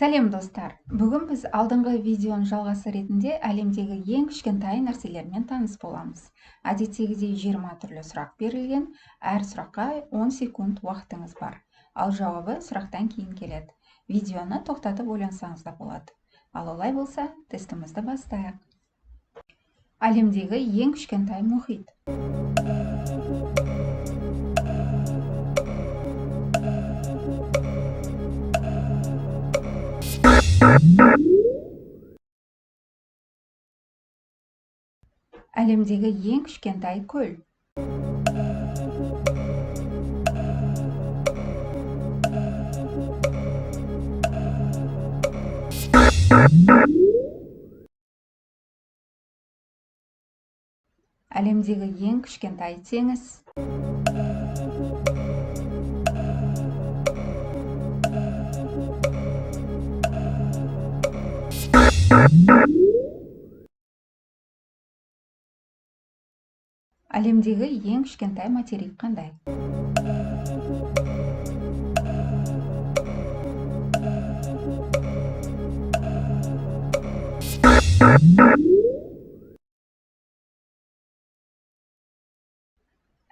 Сәлем достар! Бүгін біз алдыңғы видеоның жалғасы ретінде әлемдегі ең кішкентай нәрселермен таныс боламыз. Әдеттегідей 20 түрлі сұрақ берілген, әр сұраққа 10 секунд уақытыңыз бар. Ал жауабы сұрақтан кейін келеді. Видеоны тоқтатып ойлансаңыз да болады. Ал олай болса, тестімізді бастайық. Әлемдегі ең кішкентай мұхит. Әлемдегі ең кішкентай көл. Әлемдегі ең кішкентай теңіз. Әлемдегі ең кішкентай материк қандай?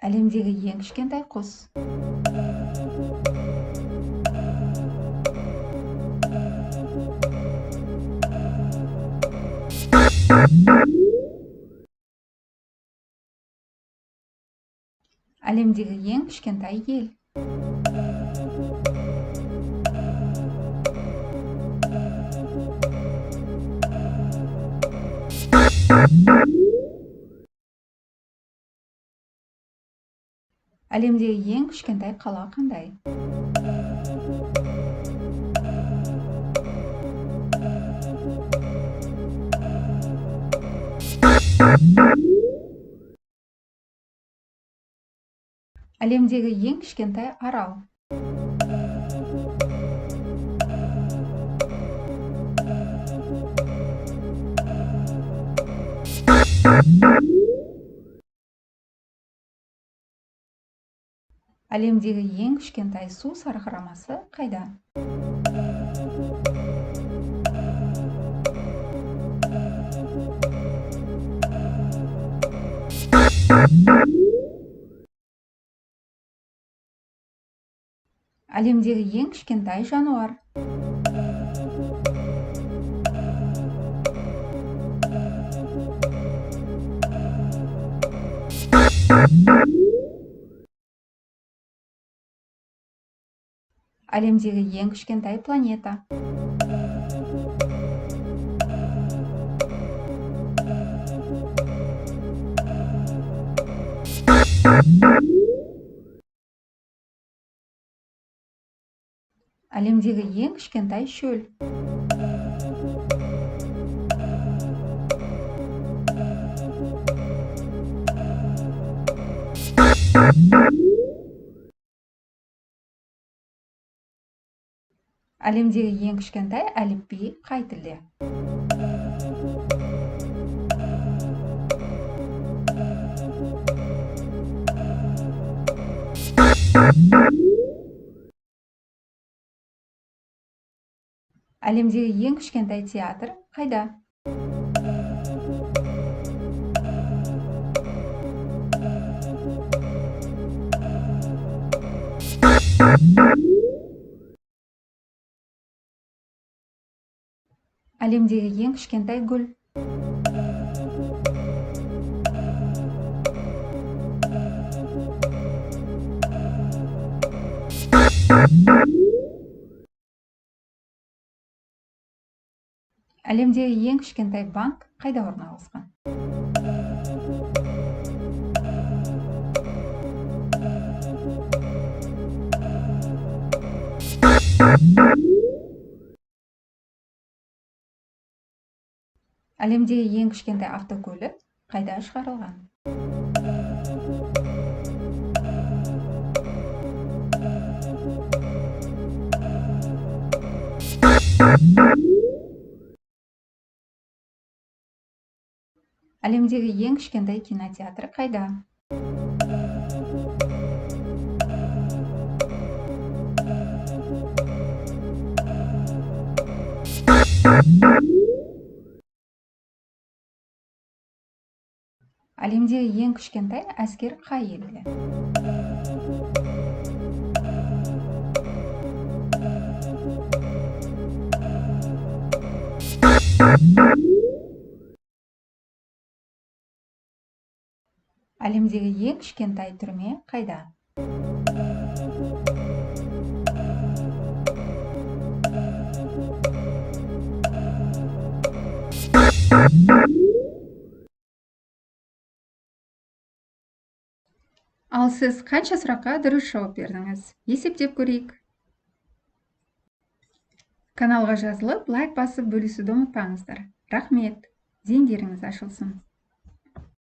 Әлемдегі ең кішкентай құс. Әлемдегі ең кішкентай ел. Әлемдегі ең кішкентай қала қандай? Әлемдегі ең кішкентай арал. Әлемдегі ең кішкентай су сарқырамасы қайда? Әлемдегі ең кішкентай жануар. Әлемдегі ең кішкентай планета. Әлемдегі ең кішкентай шөл. Әлемдегі ең кішкентай әліпби қай тілде? Әлемдегі ең кішкентай театр қайда? Әлемдегі ең кішкентай гүл. Әлемдегі ең кішкентай банк қайда орналасқан? Әлемдегі ең кішкентай автокөлік қайда шығарылған? Әлемдегі ең кішкентай кинотеатр қайда? Әлемдегі ең кішкентай әскер қай елде? Әлемдегі ең кішкентай түрме қайда? Ал сіз қанша сұраққа дұрыс жауап бердіңіз? Есептеп көрейік. Каналға жазылып, лайк басып бөлісуді ұмытпаңыздар. Рахмет. Зейіндеріңіз ашылсын.